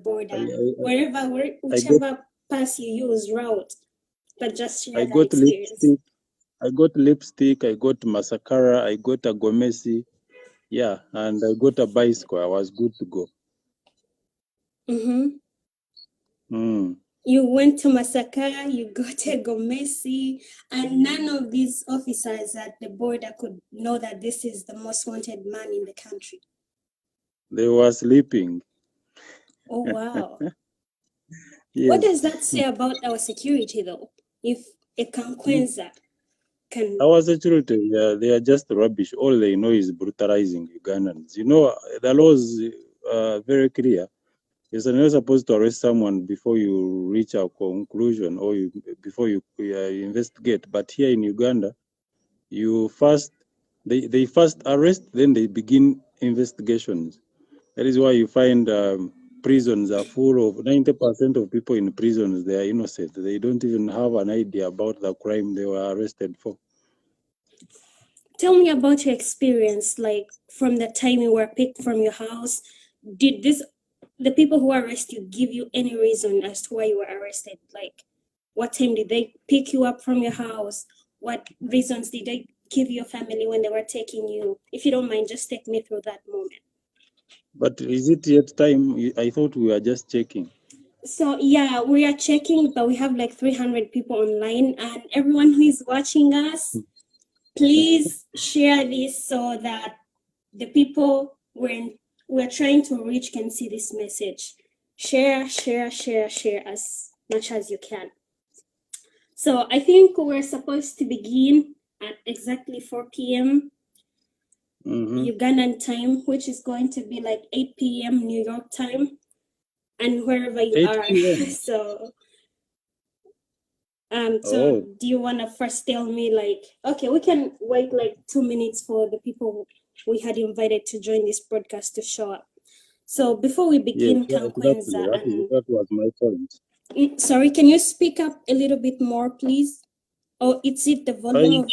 border, I whichever pass you use, route, but just share that got experience. lipstick. I got lipstick. I got masakara. I got a gomesi. Yeah, and I got a bicycle. I was good to go. You went to Masaka, you got a Gomesi, and none of these officers at the border could know that this is the most wanted man in the country. They were sleeping. Oh, wow. Yes. What does that say about our security, though? If a Kakwenza can... Our security, they are just rubbish. All they know is brutalizing Ugandans. You know, the law is very clear. You're not supposed to arrest someone before you reach a conclusion or before you investigate. But here in Uganda, they first arrest, then they begin investigations. That is why you find prisons are full of 90% of people in prisons. They are innocent. They don't even have an idea about the crime they were arrested for. Tell me about your experience, like from the time you were picked from your house. Did the people who arrest you give you any reason as to why you were arrested? Like, what time did they pick you up from your house? What reasons did they give your family when they were taking you? If you don't mind, just take me through that moment. But is it yet time? I thought we were just checking. So yeah, we are checking, but we have like 300 people online, and everyone who is watching us, please share this so that the people we're trying to reach can see this message. Share as much as you can. So I think we're supposed to begin at exactly 4 p.m. Ugandan time, which is going to be like 8 p.m. New York time, and wherever you are. So do you want to first tell me, like, okay, we can wait like 2 minutes for the people we had invited to join this broadcast to show up. So before we begin, yes, Kakwenza, that was my point. Sorry, can you speak up a little bit more, please? Or is it the volume?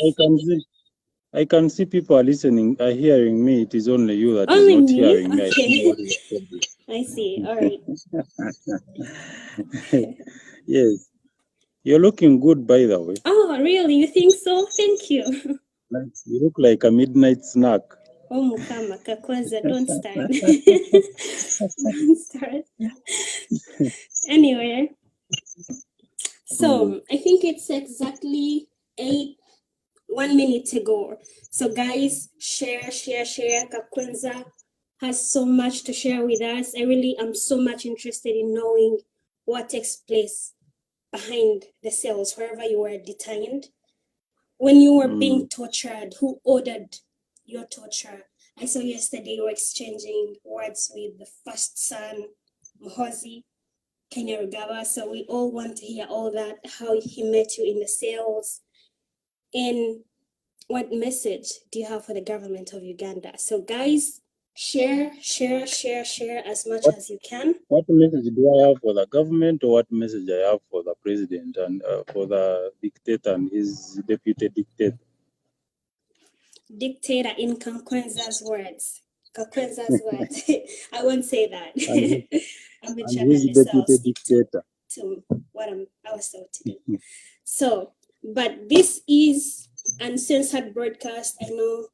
I can see people are listening, are hearing me. It is only you that only is not me? hearing Okay. me. I see. All right. Yes. You're looking good, by the way. Oh, really? You think so? Thank you. You look like a midnight snack. Oh, Mukama, Kakwenza, don't start. Don't start. Anyway, so I think it's exactly 1 minute to go. So guys, share. Kakwenza has so much to share with us. I really am so much interested in knowing what takes place behind the cells, wherever you were detained. When you were being tortured, who ordered your torture? I saw yesterday you were exchanging words with the first son, Muhoozi, Kainerugaba. So we all want to hear all that, how he met you in the cells, and what message do you have for the government of Uganda? So guys, share as much as you can. What message do I have for the government, or what message I have for the president and for the dictator and his deputy dictator? Dictator in Kakwenza's words. Kakwenza's words. I won't say that. I'm a his journalist, so I'll deputy stick dictator. to what I was told to do. So, but this is uncensored broadcast. I know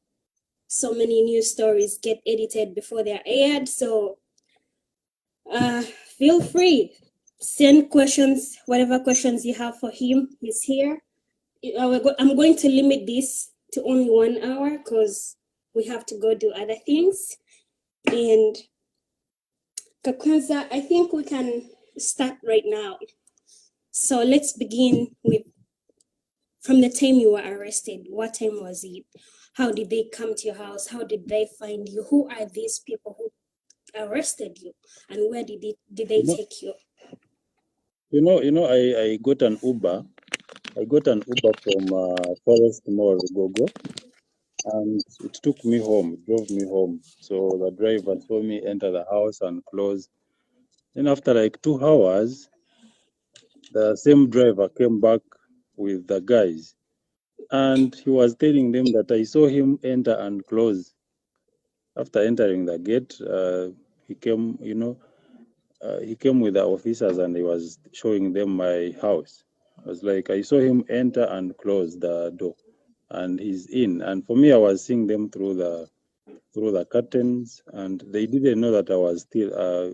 so many news stories get edited before they're aired, so feel free. Send questions, whatever questions you have for him. He's here. I'm going to limit this to only 1 hour because we have to go do other things. And Kakwenza, I think we can start right now. So let's begin with from the time you were arrested. What time was it? How did they come to your house? How did they find you? Who are these people who arrested you? And where did they take you? I got an Uber. I got an Uber from Forest Mall, Gogo, and it took me home. It drove me home. So the driver saw me enter the house and close. Then after like 2 hours, the same driver came back with the guys, and he was telling them that I saw him enter and close. After entering the gate, he came, he came with the officers and he was showing them my house. I was like, I saw him enter and close the door, and he's in. And for me, I was seeing them through the curtains, and they didn't know that I was still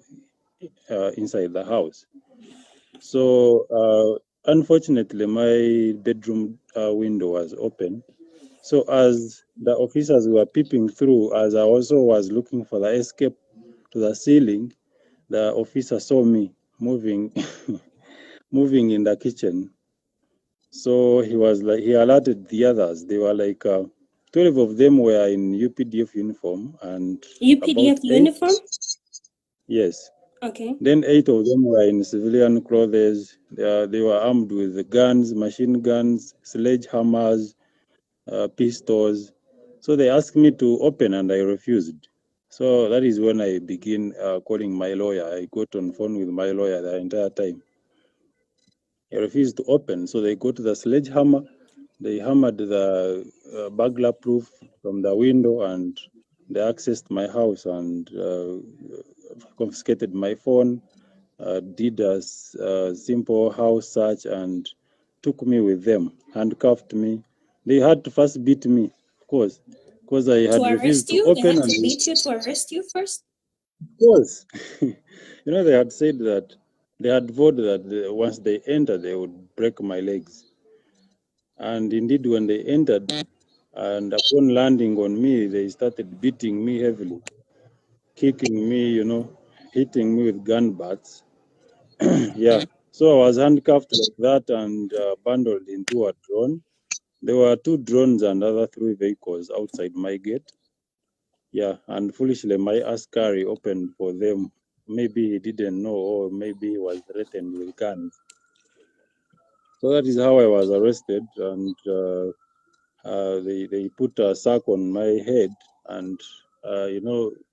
inside the house. So unfortunately, my bedroom window was open. So as the officers were peeping through, as I also was looking for the escape to the ceiling, the officer saw me moving moving in the kitchen. So he was like, he alerted the others. They were like 12 of them were in UPDF uniform, and UPDF about uniform? yes. Okay. Then 8 of them were in civilian clothes. They were armed with guns, machine guns, sledgehammers, pistols. So they asked me to open, and I refused. So that is when I begin calling my lawyer. I got on phone with my lawyer the entire time. I refused to open, so they got the sledgehammer. They hammered the burglar proof from the window, and they accessed my house and confiscated my phone, did a simple house search, and took me with them, handcuffed me. They had to first beat me, of course, because I had To refused arrest to you? They open. had And to beat you to arrest you first? of course, they had said that they had vowed that once they entered, they would break my legs. And indeed, when they entered, and upon landing on me, they started beating me heavily, kicking me, hitting me with gun butts. Yeah. So I was handcuffed like that and bundled into a drone. There were 2 drones and other 3 vehicles outside my gate. Yeah. And foolishly, my askari opened for them. Maybe he didn't know, or maybe he was threatened with guns. So that is how I was arrested. And they put a sack on my head and,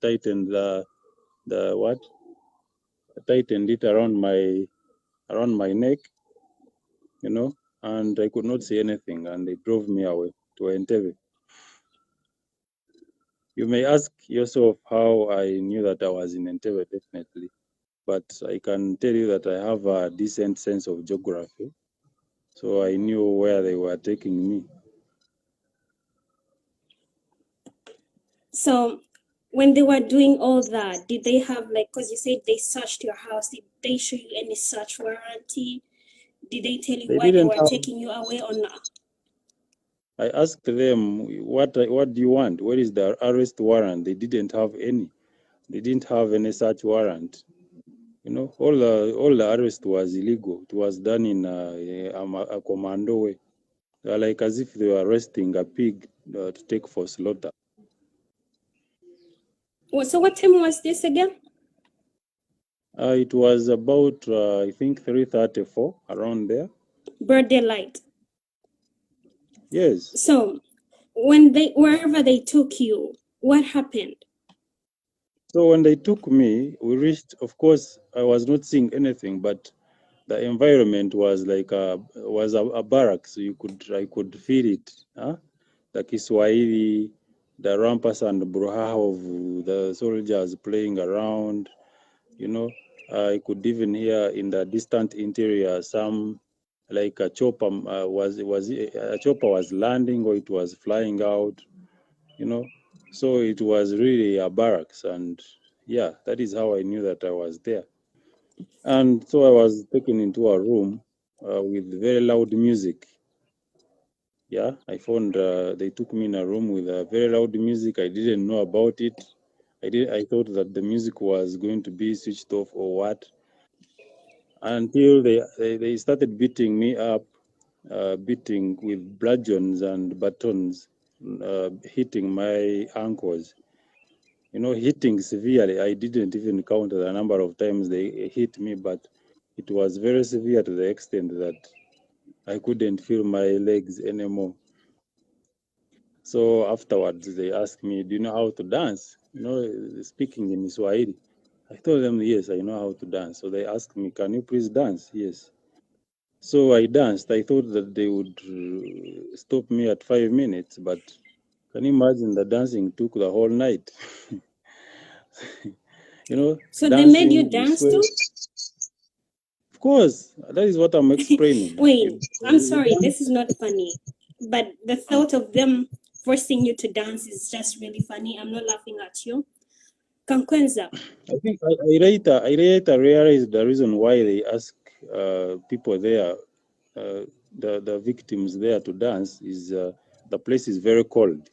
tightened the what? Tightened it around my neck, and I could not see anything, and they drove me away to Entebbe. You may ask yourself how I knew that I was in Entebbe, definitely, but I can tell you that I have a decent sense of geography, so I knew where they were taking me. So when they were doing all that, did they have, like, because you said they searched your house, did they show you any search warranty? Did they tell you They why they didn't were have. taking you away or not? I asked them, what do you want? Where is the arrest warrant? They didn't have any. They didn't have any such warrant. All the arrest was illegal. It was done in a commando way. Like as if they were arresting a pig to take for slaughter. Well, so what time was this again? It was about, I think, 3:34, around there. Broad daylight. Yes. So wherever they took you, what happened? So when they took me, we reached, of course, I was not seeing anything, but the environment was like a barracks. So I could feel it. The Kiswahili, the rampas and bruha of the soldiers playing around. I could even hear in the distant interior some, like a chopper a chopper was landing, or it was flying out. So it was really a barracks, and yeah, that is how I knew that I was there. And so I was taken into a room with very loud music. Yeah, I found they took me in a room with very loud music. I didn't know about it. I thought that the music was going to be switched off or what, until they started beating me up, beating with bludgeons and batons, hitting my ankles. Hitting severely. I didn't even count the number of times they hit me, but it was very severe to the extent that I couldn't feel my legs anymore. So afterwards, they asked me, "Do you know how to dance?" Speaking in Swahili. I told them, "Yes, I know how to dance." So they asked me, "Can you please dance?" Yes. So I danced. I thought that they would stop me at 5 minutes, but can you imagine, the dancing took the whole night? So they made you dancing, dance sweat. too? Of course, that is what I'm explaining. Wait, I'm You sorry, dance. this is not funny. But the thought of them forcing you to dance is just really funny. I'm not laughing at you. Kakwenza, I think I later realized the reason why they ask people there, the victims there to dance is the place is very cold.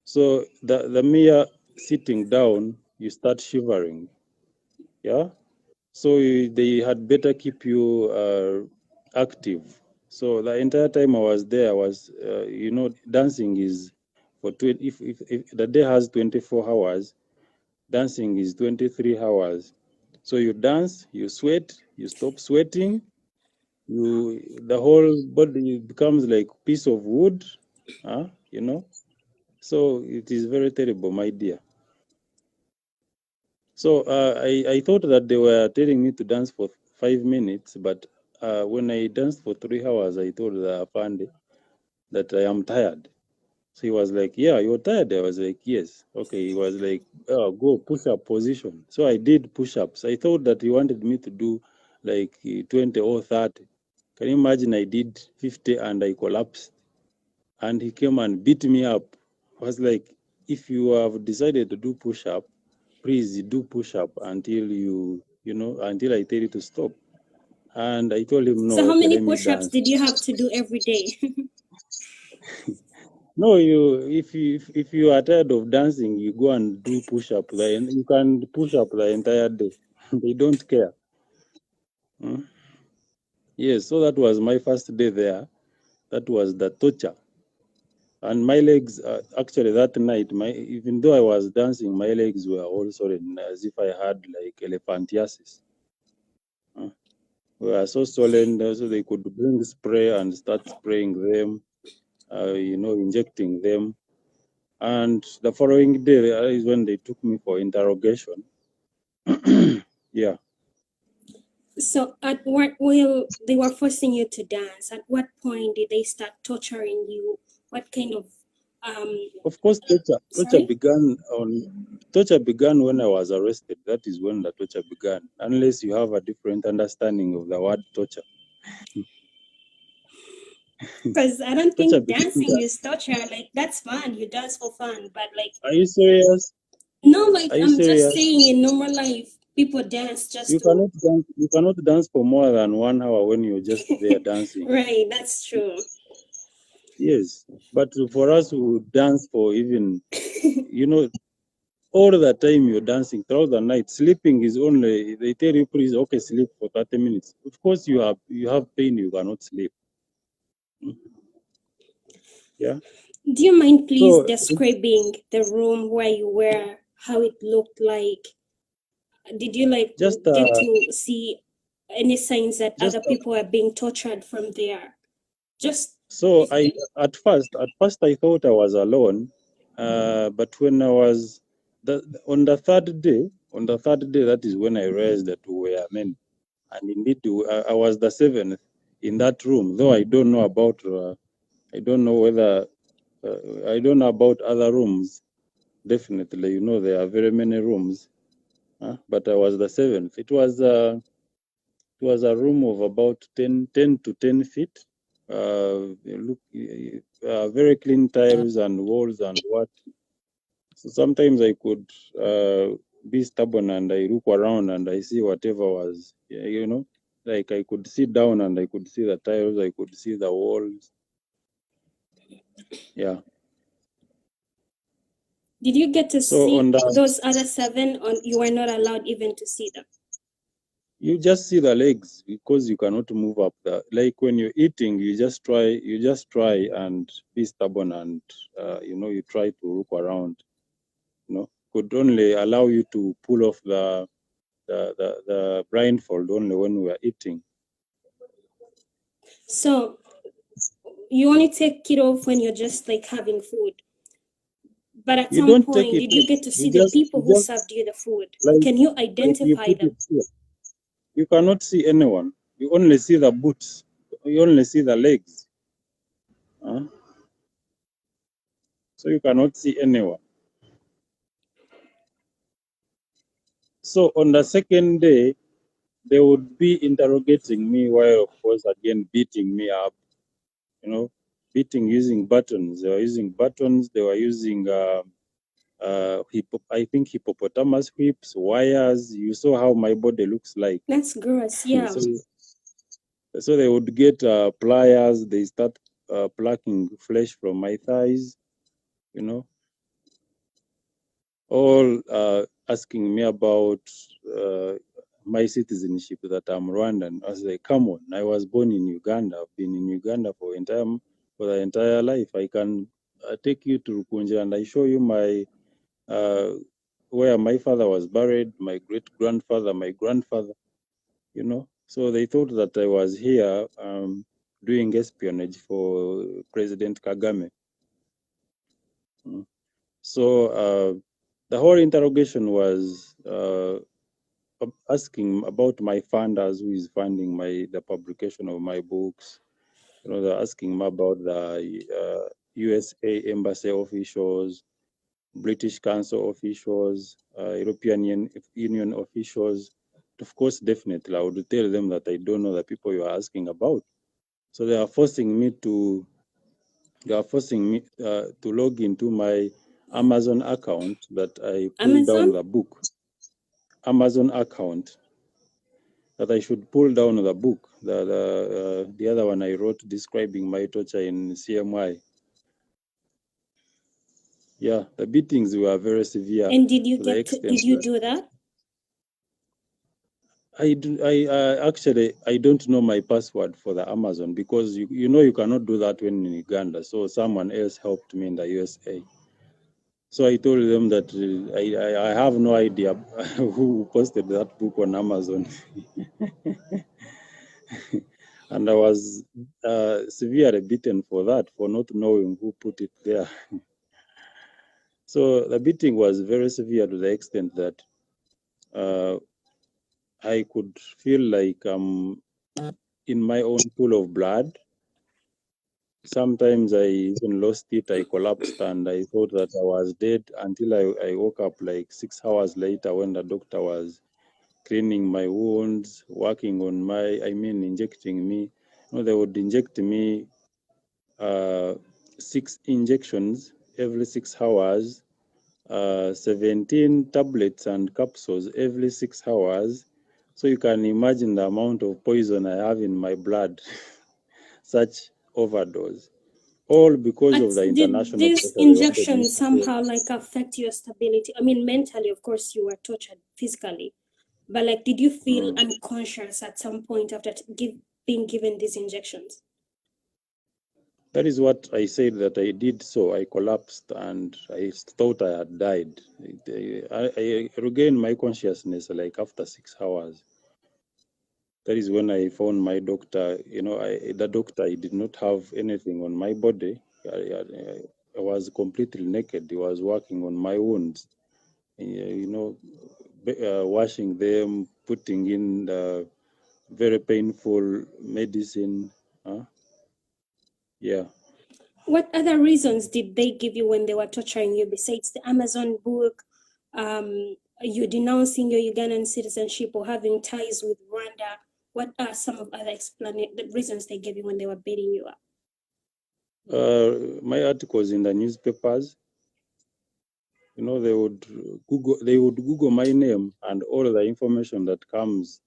So the mere sitting down, you start shivering. Yeah. So they had better keep you active. So the entire time I was there, I was, dancing is for if the day has 24 hours, dancing is 23 hours. So you dance, you sweat, you stop sweating, the whole body becomes like piece of wood, So it is very terrible, my dear. So I thought that they were telling me to dance for 5 minutes, but when I danced for 3 hours, I told the Apande that I am tired. So he was like, "Yeah, you're tired." I was like, "Yes." Okay, he was like, "Oh, go push up position." So I did push ups. I thought that he wanted me to do like 20 or 30. Can you imagine? I did 50 and I collapsed. And he came and beat me up. I was like, "If you have decided to do push up, please do push up until until I tell you to stop." And I told him, so "No, how okay, many let me push-ups dance." did you have to do every day? No, if you are tired of dancing, you go and do push up. You can push up the entire day. They don't care. Hmm? Yes, so that was my first day there. That was the torture. And my legs, actually that night, even though I was dancing, my legs were all swollen as if I had like elephantiasis. Were so swollen, so they could bring spray and start spraying them, injecting them. And the following day is when they took me for interrogation. Yeah. So at what while they were forcing you to dance, at what point did they start torturing you? What kind of Of course, sorry? torture began when I was arrested. That is when the torture began, unless you have a different understanding of the word torture. Because I don't Torture think began. dancing is torture. Like that's fun. You dance for fun, but like Are you serious? no, like Are you I'm just serious? saying in normal life, people dance just You to cannot dance. You cannot dance for more than 1 hour when you're just there dancing. right, that's true. Yes, but for us who dance for even, all the time you're dancing throughout the night. Sleeping is only, they tell you, please, okay, sleep for 30 minutes. Of course, you have pain, you cannot sleep. Yeah. Do you mind please So describing the room where you were, how it looked like? Did you like just get to see any signs that just other people are being tortured from there? Just so I at first I thought I was alone, but when I was on the third day, that is when I realized that we were men, and indeed I was the seventh in that room. Though I don't know about I don't know whether I don't know about other rooms. Definitely, there are very many rooms, but I was the seventh. It was a room of about 10 to 10 feet. Very clean tiles and walls and what. So sometimes I could be stubborn and I look around and I see whatever was, like I could sit down and I could see the tiles, I could see the walls. Yeah. did you get to So see those other seven, or you were not allowed even to see them? you just see the legs because you cannot move up like when you're eating, you just try and be stubborn and you try to look around. Could only allow you to pull off the blindfold only when we are eating. So you only take it off when you're just like having food. But at You some don't take point, it did you off. get to see You the just people you who just served you the food? like Can you like you identify put it them? here. You cannot see anyone. You only see the boots. You only see the legs. Huh? So you cannot see anyone. So on the second day, they would be interrogating me while, of course, again beating me up. Beating using buttons. They were using buttons. They were using, I think, hippopotamus whips, wires. You saw how my body looks like. That's gross. Yeah. So they would get pliers. They start plucking flesh from my thighs. All asking me about my citizenship, that I'm Rwandan. I was like, come on, I was born in Uganda. I've been in Uganda for the entire life. I can take you to Rukunja and I show you my where my father was buried, my great grandfather, my grandfather. So they thought that I was here doing espionage for President Kagame. So the whole interrogation was asking about my funders, who is funding the publication of my books. They're asking me about the USA embassy officials, British Council officials, European Union officials. Of course, definitely, I would tell them that I don't know the people you are asking about. So they are forcing me to log into my Amazon account that I pulled down the book. Amazon account that I should pull down the book, the other one I wrote describing my torture in CMY. Yeah, the beatings were very severe. And did you do that? Actually, I don't know my password for the Amazon, because you cannot do that when in Uganda. So someone else helped me in the USA. So I told them that I have no idea who posted that book on Amazon. And I was severely beaten for that, for not knowing who put it there. So the beating was very severe to the extent that I could feel like I'm in my own pool of blood. Sometimes I even lost it. I collapsed and I thought that I was dead, until I woke up like 6 hours later, when the doctor was cleaning my wounds, working on injecting me. They would inject me 6 injections every 6 hours, 17 tablets and capsules every 6 hours. So you can imagine the amount of poison I have in my blood. Such overdose. All because of the international did this injection somehow affect your stability? I mean, mentally, of course, you were tortured physically, but did you feel unconscious at some point after being given these injections? That is what I said that I did. So I collapsed and I thought I had died. I regained my consciousness after 6 hours. That is when I found my doctor. The doctor, I did not have anything on my body. I was completely naked. He was working on my wounds, washing them, putting in the very painful medicine. Yeah. What other reasons did they give you when they were torturing you besides the Amazon book, you denouncing your Ugandan citizenship or having ties with Rwanda? What are some of other the reasons they gave you when they were beating you up? My articles in the newspapers, they would Google my name and all the information that comes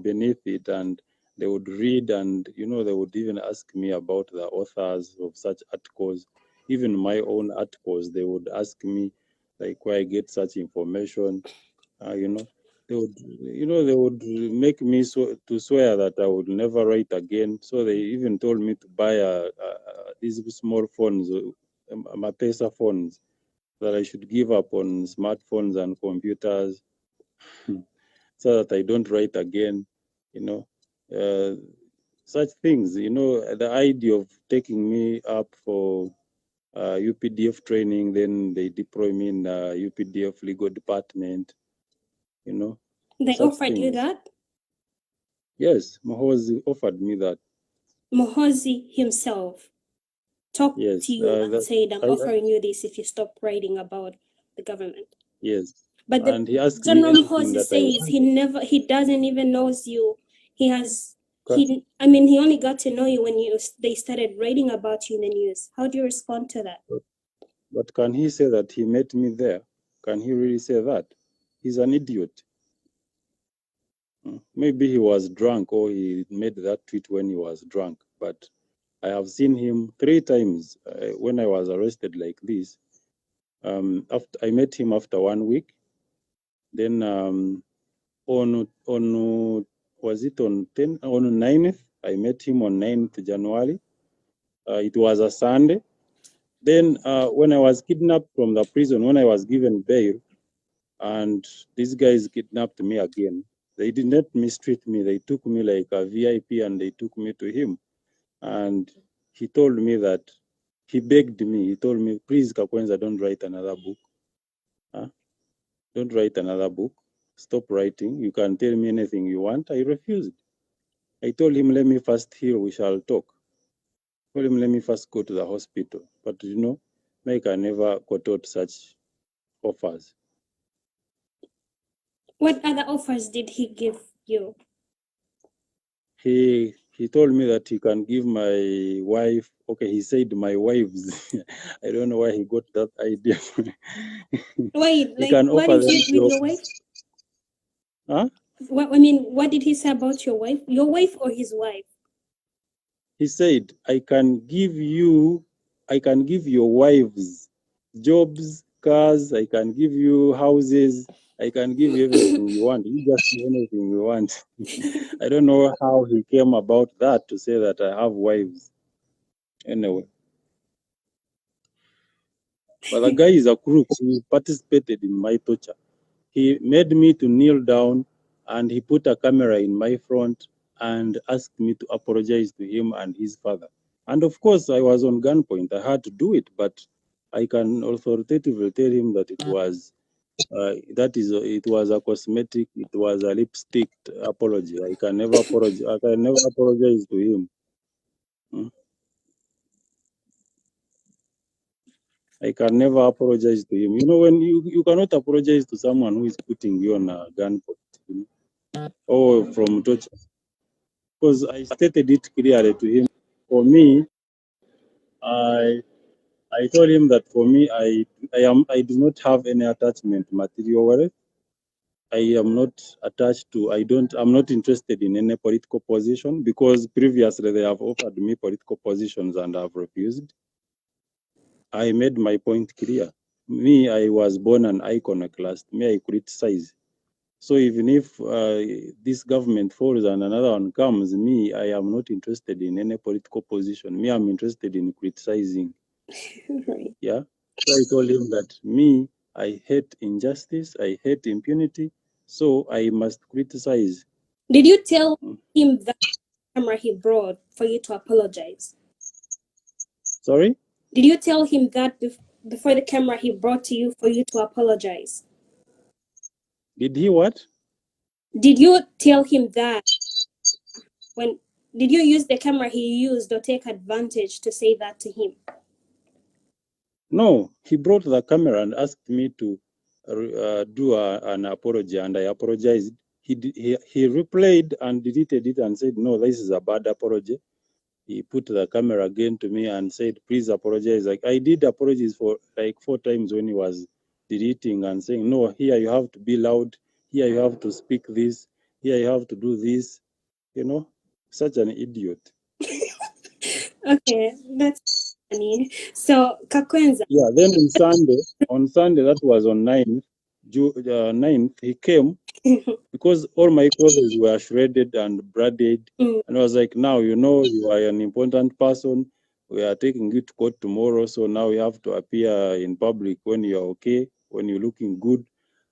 beneath it, and they would read, and they would even ask me about the authors of such articles. Even my own articles, they would ask me where I get such information. They would make me to swear that I would never write again. So they even told me to buy these small phones, my Pesa phones, that I should give up on smartphones and computers, so that I don't write again. Such things. The idea of taking me up for UPDF training, then they deploy me in the UPDF legal department. They offered you that? Yes, Muhoozi offered me that. Muhoozi himself talked to you and said, I'm offering you this if you stop writing about the government. Yes. But and he asked me General anything Muhoozi that I says wanted. he doesn't even knows you. He Ca- only got to know you when they started writing about you in the news. How do you respond to that? But can he say that he met me there? Can he really say that? He's an idiot. Maybe he was drunk or he made that tweet when he was drunk. But I have seen him 3 times when I was arrested like this. After I met him after 1 week. Then on was it on 9th? I met him on 9th January. It was a Sunday. Then when I was kidnapped from the prison, when I was given bail, and these guys kidnapped me again. They did not mistreat me. They took me like a VIP and they took me to him. And he told me that he begged me. He told me, please, Kakwenza, don't write another book. Huh? Don't write another book. Stop writing. You can tell me anything you want. I refused. I told him, let me first heal. We shall talk. I told him, let me first go to the hospital. But you know, Mike, I never got out such offers. What other offers did he give you? He told me that he can give my wife. Okay, he said my wives. I don't know why he got that idea. Wait, He can what offer is them it with your jobs. wife? Huh? What did he say about your wife? Your wife or his wife? He said, I can give your wives jobs, cars, I can give you houses, I can give you everything you want. You just do anything you want. I don't know how he came about that to say that I have wives. Anyway. But the guy is a crook. He participated in my torture. He made me to kneel down and he put a camera in my front and asked me to apologize to him and his father. And of course, I was on gunpoint. I had to do it, but I can authoritatively tell him that it was it was a cosmetic, it was a lipstick apology. I can never apologize. I can never apologize to him. I can never apologize to him. You know, when you cannot apologize to someone who is putting you on a gunpoint, you know, or from torture. Because I stated it clearly to him. For me, I told him that for me, I do not have any attachment material wealth. I am not attached to. I'm not interested in any political position because previously they have offered me political positions and I've refused. I made my point clear. Me, I was born an iconoclast. Me, I criticize. So even if this government falls and another one comes, me, I am not interested in any political position. Me, I'm interested in criticizing. Right. Yeah. So I told him that me, I hate injustice, I hate impunity, so I must criticize. Did you tell him that camera he brought for you to apologize? Sorry? Did you tell him that before the camera he brought to you for you to apologize? Did he what? Did you tell him that did you use the camera he used or take advantage to say that to him? No, he brought the camera and asked me to do an apology, and I apologized. He replayed and deleted it and said, no, this is a bad apology. He put the camera again to me and said, please apologize. Like I did apologies for like 4 times when he was deleting and saying, no, here you have to be loud. Here you have to speak this. Here you have to do this. You know, such an idiot. Okay, that's funny. So, Kakwenza. Yeah, then on Sunday, that was on 9th, he came because all my clothes were shredded and braided. And I was like, now, you know, you are an important person. We are taking you to court tomorrow. So now you have to appear in public when you're okay, when you're looking good.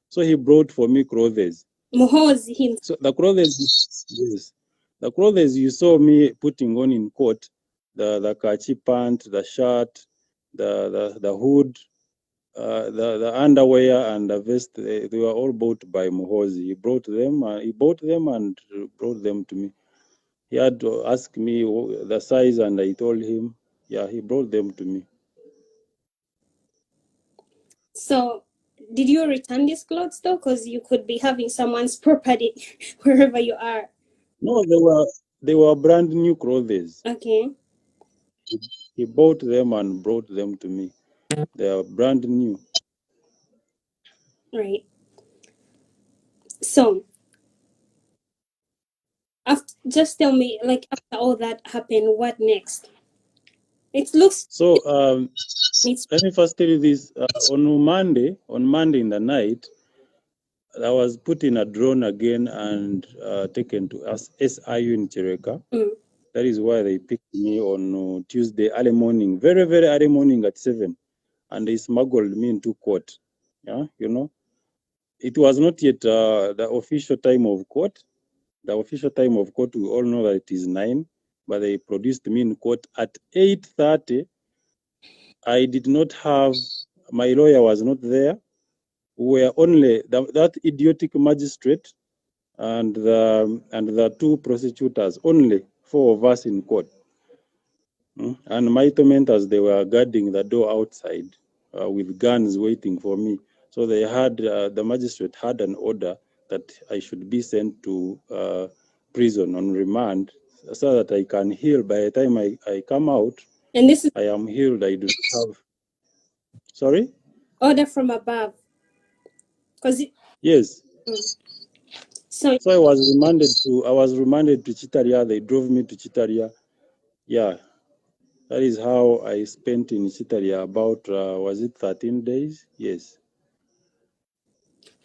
So he brought for me clothes. Muhoozi himself. So the clothes, yes, the clothes you saw me putting on in court, the khaki pant, the shirt, the hood, the underwear and the vest, they were all bought by Muhoozi. He bought them and brought them to me. He had to ask me the size and I told him, yeah, he brought them to me. So, Did you return these clothes though? Because you could be having someone's property wherever you are. No, they were brand new clothes. Okay. He bought them and brought them to me. They are brand new. Right. So, after, just tell me, like after all that happened, what next? It looks. So It's let me first tell you this. On Monday in the night, I was put in a drone again and taken to SIU in Chereka. That is why they picked me on Tuesday early morning, very, very early morning at 7. And they smuggled me into court. Yeah, it was not yet the official time of court. The official time of court, we all know that it is 9, but they produced me in court at 8:30. I did not have, my lawyer was not there. We were only that idiotic magistrate and the 2 prosecutors, only 4 of us in court. And my tormentors, they were guarding the door outside with guns waiting for me. So they had, the magistrate had an order that I should be sent to prison on remand so that I can heal. By the time I come out, and this is I am healed. I do not have. Sorry? order from above. Because Yes. so So I was remanded to Chitaria. They drove me to Chitaria. Yeah. That is how I spent in Chitaria about, was it 13 days? Yes.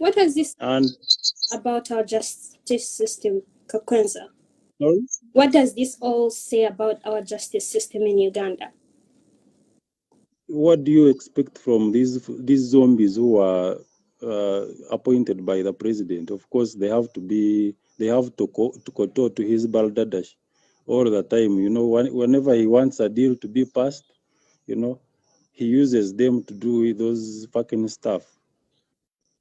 what has this And about our justice system, Kakwenza? sorry? What does this all say about our justice system in Uganda? What do you expect from these zombies who are appointed by the president? Of course, they have to kowtow to his balderdash all the time. Whenever he wants a deal to be passed, he uses them to do those fucking stuff.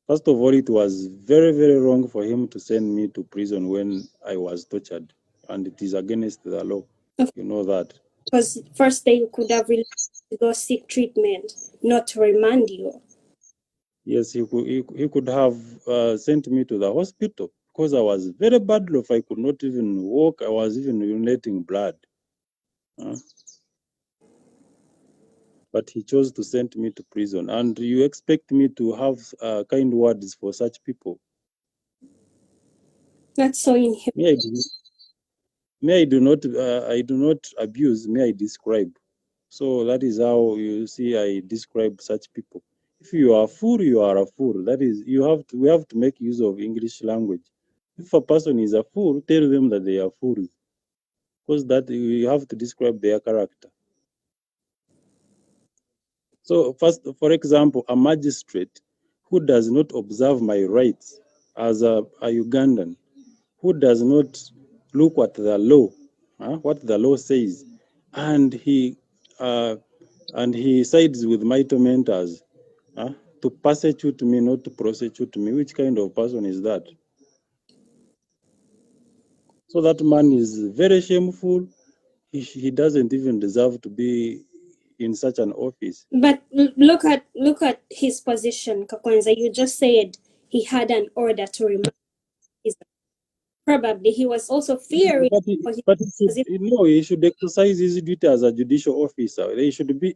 First of all, it was very, very wrong for him to send me to prison when I was tortured, and it is against the law. You know that. Because first they could have really to go seek treatment, not to remand you. Yes, he could have sent me to the hospital because I was very bad off. I could not even walk. I was even urinating blood. But he chose to send me to prison. And you expect me to have kind words for such people? That's so inhuman. I do not abuse. May I describe? So that is how you see I describe such people. If you are a fool, you are a fool. That is, we have to make use of English language. If a person is a fool, tell them that they are fools, because that you have to describe their character. So first, for example, a magistrate who does not observe my rights as a Ugandan, who does not look at the law, what the law says, and he sides with my tormentors to persecute me, not to prosecute me. Which kind of person is that? So that man is very shameful. He doesn't even deserve to be in such an office. But look at his position, Kakwenza. You just said he had an order to remand. Probably he was also fearing. He should exercise his duty as a judicial officer. They should be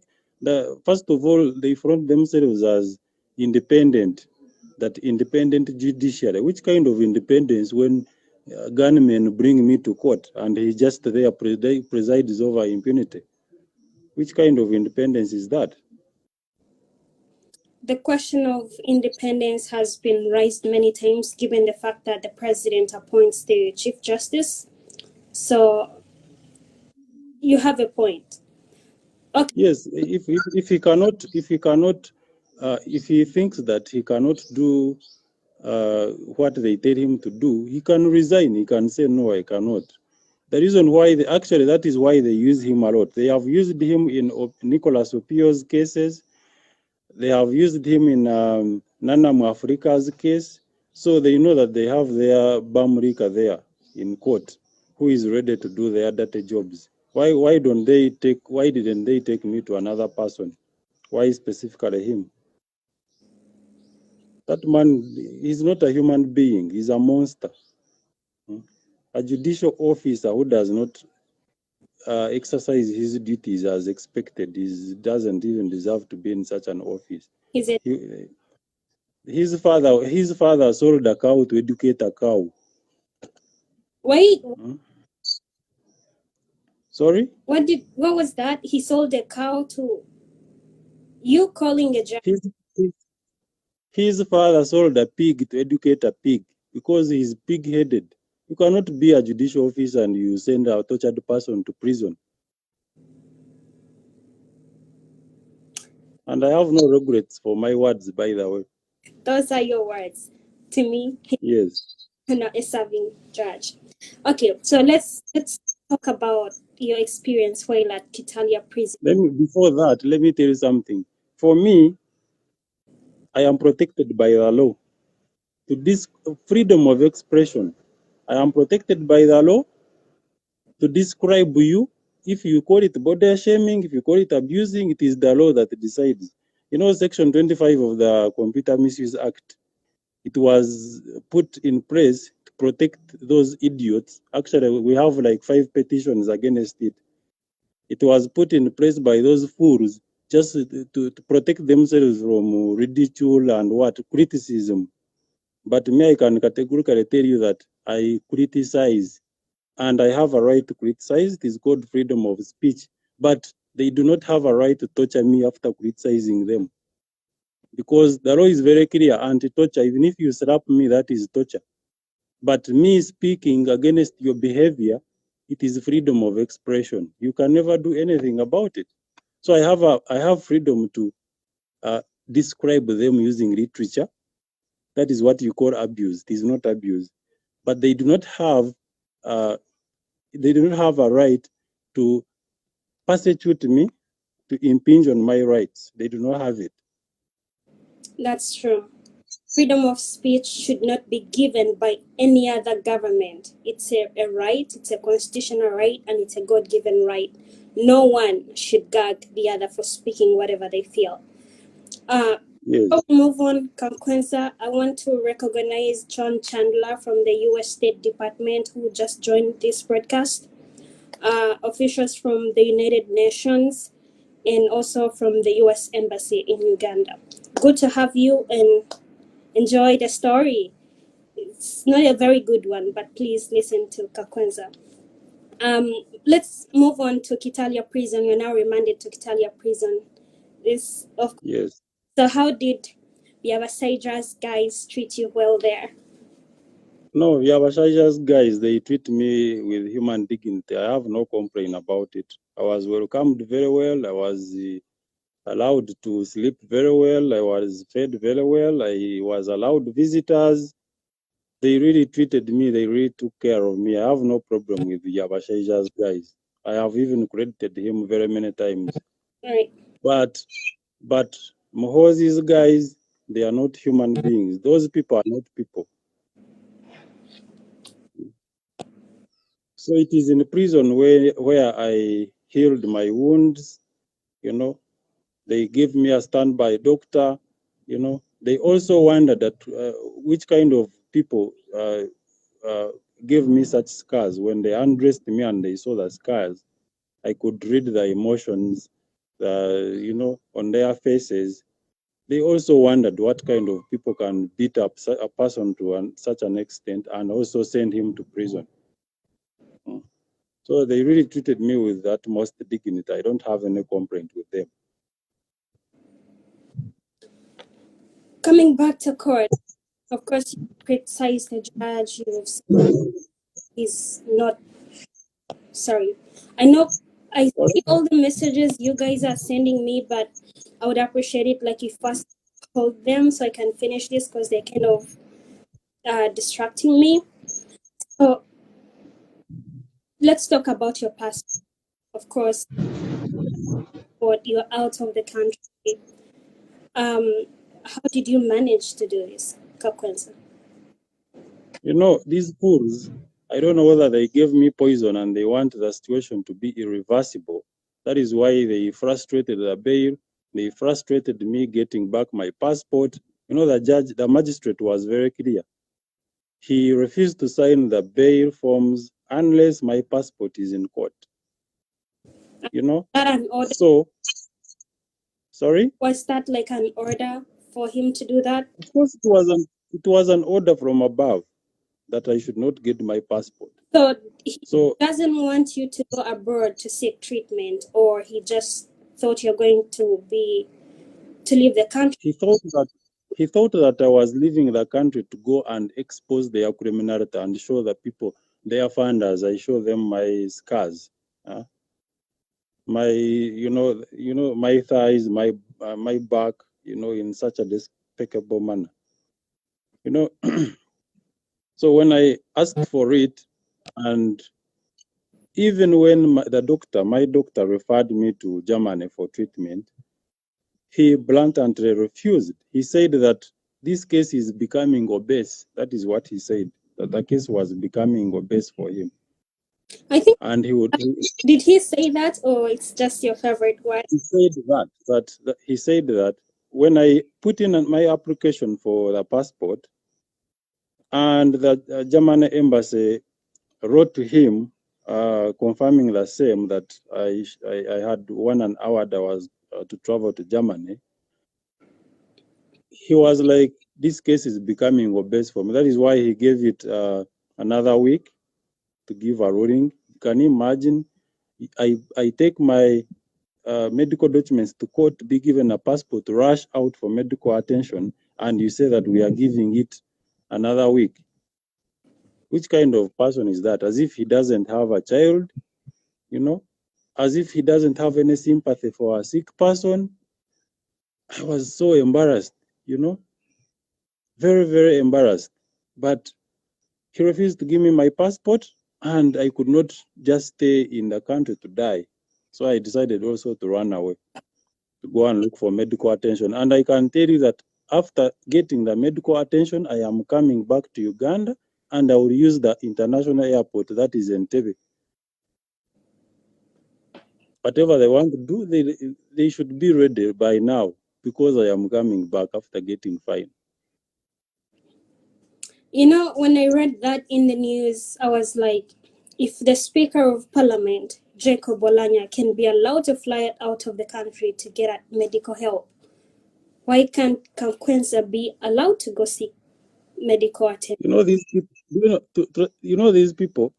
first of all, they front themselves as independent, that independent judiciary. Which kind of independence when gunmen bring me to court and he just there presides over impunity? Which kind of independence is that? The question of independence has been raised many times, given the fact that the president appoints the Chief Justice. So you have a point. Okay. Yes, if he thinks that he cannot do what they tell him to do, he can resign. He can say, no, I cannot. The reason why, that is why they use him a lot. They have used him in Nicholas Opio's cases. They have used him in Nana Mwafrika's case. So they know that they have their Bamrika there in court, who is ready to do their dirty jobs. Why didn't they take me to another person? Why specifically him? That man is not a human being. He's a monster. A judicial officer who does not exercise his duties as expected doesn't even deserve to be in such an office. Is it? His father sold a cow to educate a cow. Wait, Sorry? what was that? He sold a cow to you calling a judge? His father sold a pig to educate a pig because he's pig-headed. You cannot be a judicial officer and you send a tortured person to prison. And I have no regrets for my words, by the way. Those are your words to me. Yes. Not a serving judge. Okay, so let's talk about your experience while at Kitalia prison. Before that, let me tell you something. For me, I am protected by the law. To this freedom of expression, I am protected by the law to describe you. If you call it body shaming, if you call it abusing, it is the law that decides. You know, Section 25 of the Computer Misuse Act, it was put in place to protect those idiots. Actually, we have like 5 petitions against it. It was put in place by those fools just to protect themselves from ridicule and criticism. But me, I can categorically tell you that I criticize, and I have a right to criticize. It is called freedom of speech. But they do not have a right to torture me after criticizing them. Because the law is very clear, anti-torture. Even if you slap me, that is torture. But me speaking against your behavior, it is freedom of expression. You can never do anything about it. So I have freedom to describe them using literature. That is what you call abuse. It is not abuse. But they do not have a right to persecute me, to impinge on my rights. They do not have it. That's true. Freedom of speech should not be given by any other government. It's a right, it's a constitutional right, and it's a God-given right. No one should gag the other for speaking whatever they feel. Yes. Before we move on, Kakwenza, I want to recognize John Chandler from the U.S. State Department who just joined this broadcast, officials from the United Nations, and also from the U.S. Embassy in Uganda. Good to have you and enjoy the story. It's not a very good one, but please listen to Kakwenza. Let's move on to Kitalia prison. You're now remanded to Kitalia prison. Yes. So how did Yavasaja's guys treat you well there? No, Yabashaja's guys, they treat me with human dignity. I have no complaint about it. I was welcomed very well. I was allowed to sleep very well. I was fed very well. I was allowed visitors. They really treated me. They really took care of me. I have no problem with Yabashaja's guys. I have even credited him very many times. Right. But Muhoozi's guys, they are not human beings. Those people are not people. So it is in prison where I healed my wounds, you know. They gave me a standby doctor, you know. They also wondered that which kind of people gave me such scars. When they undressed me and they saw the scars, I could read the emotions, you know, on their faces. They also wondered what kind of people can beat up a person to such an extent and also send him to prison. So they really treated me with the utmost dignity. I don't have any complaint with them. Coming back to court, of course, you criticize the judge. You've said he's not sorry. I know I see all the messages you guys are sending me, but I would appreciate it like if first hold them so I can finish this because they're kind of distracting me. So let's talk about your past. Of course, but you're out of the country. How did you manage to do this, Kakwenza? You know, these fools, I don't know whether they gave me poison and they want the situation to be irreversible. That is why they frustrated the bail. They frustrated me getting back my passport. the magistrate was very clear. He refused to sign the bail forms unless my passport is in court. That an order? So, sorry? Was that like an order for him to do that? Of course, it was an order from above that I should not get my passport. So he doesn't want you to go abroad to seek treatment, or he just thought you're going to leave the country? He thought that I was leaving the country to go and expose their criminality and show the people, their funders. I show them my scars, my my thighs, my back, in such a despicable manner. So when I asked for it, and even when my doctor referred me to Germany for treatment, he bluntly refused. He said that this case is becoming obese. That is what he said, that the case was becoming obese for him. I think. And he would. Did he say that, or it's just your favorite word? He said he said that when I put in my application for the passport, and the German embassy wrote to him confirming the same, that I had 1 hour that was to travel to Germany. He was like, this case is becoming obese for me. That is why he gave it another week to give a ruling. Can you imagine? I take my medical documents to court to be given a passport to rush out for medical attention, and you say that we are giving it another week. Which kind of person is that? As if he doesn't have a child, as if he doesn't have any sympathy for a sick person. I was so embarrassed, very, very embarrassed. But he refused to give me my passport, and I could not just stay in the country to die. So I decided also to run away, to go and look for medical attention. And I can tell you that after getting the medical attention, I am coming back to Uganda, and I will use the international airport, that is Entebbe. Whatever they want to do, they should be ready by now, because I am coming back after getting fined. When I read that in the news, I was like, if the Speaker of Parliament, Jacob Olanya, can be allowed to fly out of the country to get medical help, why can't Kakwenza be allowed to go seek medical attention? These people, these people,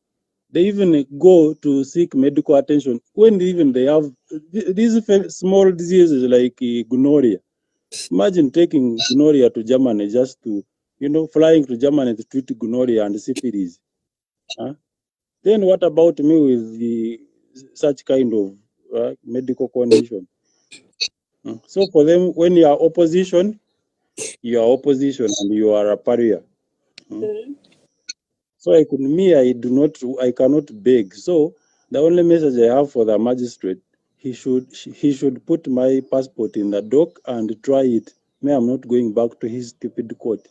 they even go to seek medical attention when they have these small diseases like gonorrhea. Imagine taking gonorrhea to Germany just to, flying to Germany to treat gonorrhea and syphilis. Then what about me with such kind of medical condition? So for them, when you are opposition and you are a pariah. So I cannot beg. So the only message I have for the magistrate, he should put my passport in the dock and try it. Me, I'm not going back to his stupid court.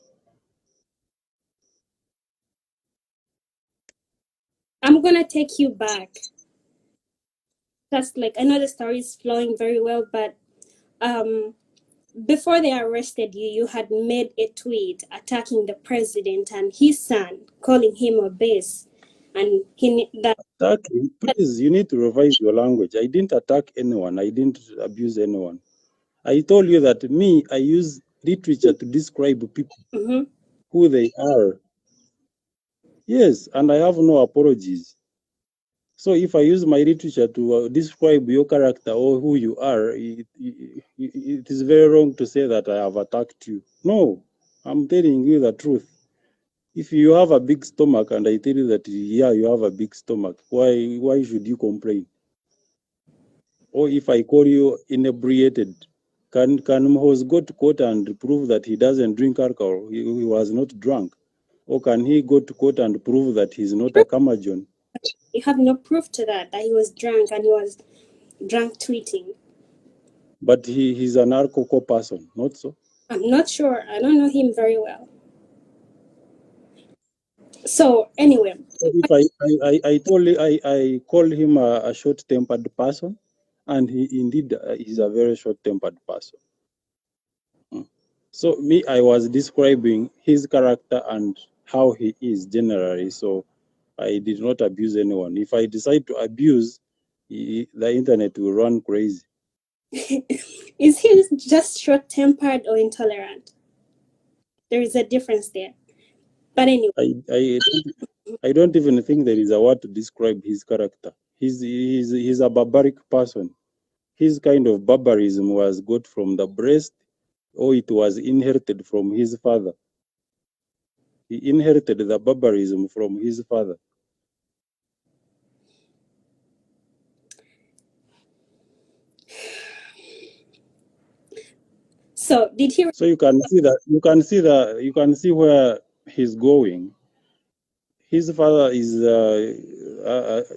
I'm gonna take you back. That's like, I know the story is flowing very well, but before they arrested you, you had made a tweet attacking the president and his son, calling him obese, and attacking. Please, you need to revise your language. I didn't attack anyone. I didn't abuse anyone. I told you that I use literature to describe people who they are. Yes, and I have no apologies. So if I use my literature to describe your character or who you are, it is very wrong to say that I have attacked you. No, I'm telling you the truth. If you have a big stomach and I tell you that, yeah, you have a big stomach, why should you complain? Or if I call you inebriated, can Muhoozi go to court and prove that he doesn't drink alcohol? He was not drunk. Or can he go to court and prove that he's not a curmudgeon? You have no proof to that he was drunk and he was drunk tweeting. But he's an alcohol person, not so? I'm not sure. I don't know him very well. So anyway, if I call him a short-tempered person, and he indeed is a very short-tempered person. So me, I was describing his character and how he is generally. So I did not abuse anyone. If I decide to abuse, the internet will run crazy. Is he just short-tempered or intolerant? There is a difference there. But anyway. I don't even think there is a word to describe his character. He's a barbaric person. His kind of barbarism was got from the breast, or it was inherited from his father. He inherited the barbarism from his father. So did he? So you can see that you can see where he's going. His father is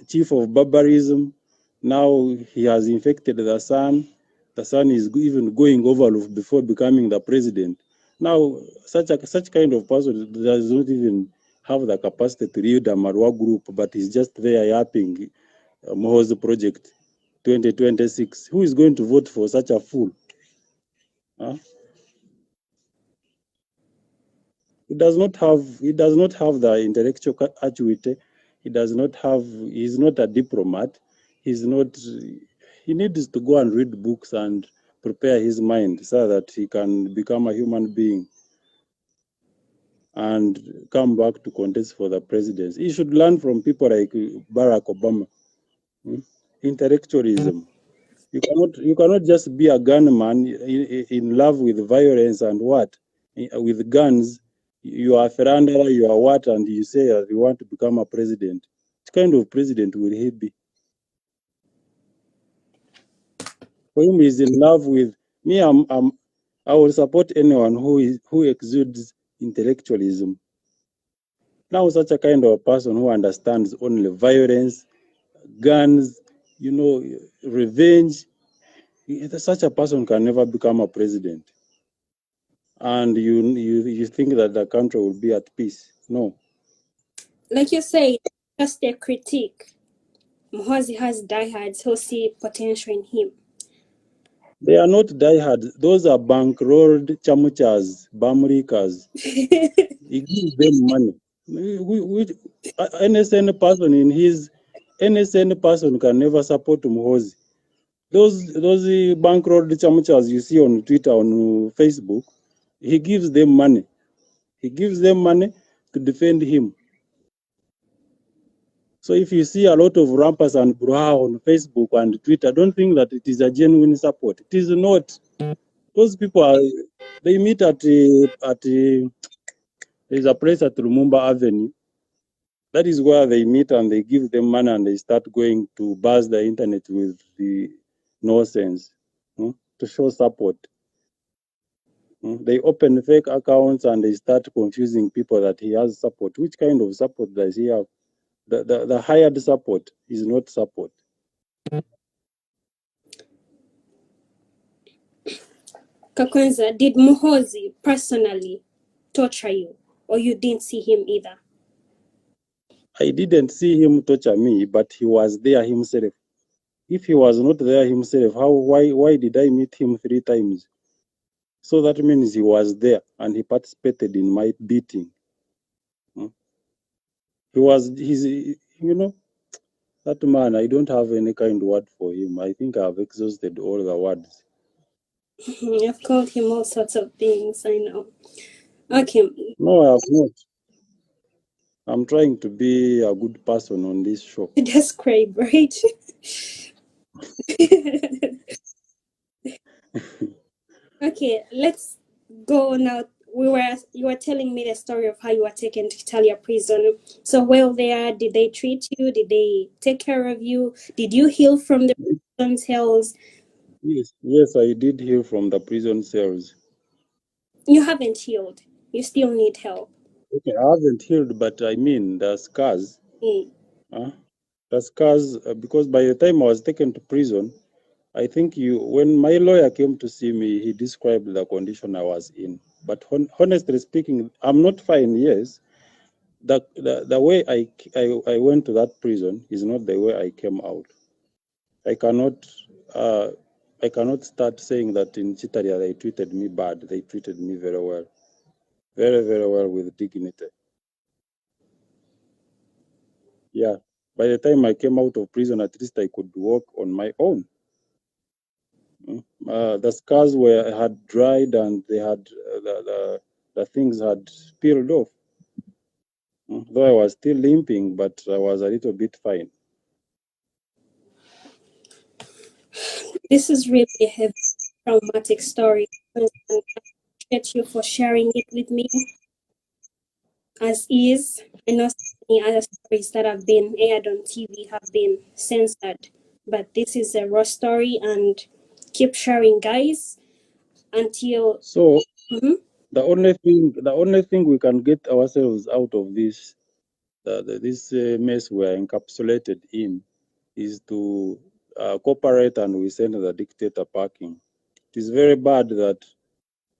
chief of barbarism. Now he has infected the son. The son is even going overloaf before becoming the president. Now, such kind of person does not even have the capacity to lead a Marwa group, but he's just there yapping Muhoozi project 2026. Who is going to vote for such a fool? Huh? He does not have the intellectual acuity. He's not a diplomat. He needs to go and read books and prepare his mind so that he can become a human being and come back to contest for the presidency. He should learn from people like Barack Obama. Intellectualism. You cannot just be a gunman in love with violence and what? With guns, you are Ferrandala, you are what, and you say that you want to become a president. What kind of president will he be? For him, he's in love with me. I will support anyone who exudes intellectualism. Now, such a kind of person who understands only violence, guns, revenge, such a person can never become a president. And you think that the country will be at peace. No. Like you say, just a critique. Muhoozi has diehards who see potential in him. They are not diehards. Those are bankrolled chamuchas, bamrikas. He gives them money. Any sane person can never support Muhoozi. Those bankrolled chamuchas you see on Twitter, on Facebook, he gives them money. He gives them money to defend him. So if you see a lot of rampers and brouhaha on Facebook and Twitter, don't think that it is a genuine support. It is not. Those people they meet at there's a place at Lumumba Avenue. That is where they meet and they give them money and they start going to buzz the internet with the nonsense to show support. They open fake accounts and they start confusing people that he has support. Which kind of support does he have? The hired support is not support. Kakwenza, did Muhoozi personally torture you, or you didn't see him either? I didn't see him torture me, but he was there himself. If he was not there himself, why did I meet him 3 times? So that means he was there and he participated in my beating. That man, I don't have any kind word for him. I think I've exhausted all the words. I've called him all sorts of things, I know. Okay. No, I have not. I'm trying to be a good person on this show. Describe, right? Okay, let's go now. You were telling me the story of how you were taken to Italia prison. So while there, did they treat you? Did they take care of you? Did you heal from the prison cells? Yes, I did heal from the prison cells. You haven't healed. You still need help. Okay, I haven't healed, but I mean the scars. The scars, because by the time I was taken to prison, I think when my lawyer came to see me, he described the condition I was in. But honestly speaking, I'm not fine. Yes, the way I went to that prison is not the way I came out. I cannot I cannot start saying that in Chitaria they treated me bad. They treated me very well. Very, very well with dignity. Yeah. By the time I came out of prison, at least I could walk on my own. The scars had dried and they had the things had peeled off. Though I was still limping, but I was a little bit fine. This is really a heavy, traumatic story. And I appreciate you for sharing it with me. As is, I know many other stories that have been aired on TV have been censored, but this is a raw story, and keep sharing, guys, until. So Mhm. the only thing we can get ourselves out of this this mess we're encapsulated in is to cooperate, and we send the dictator packing. It is very bad that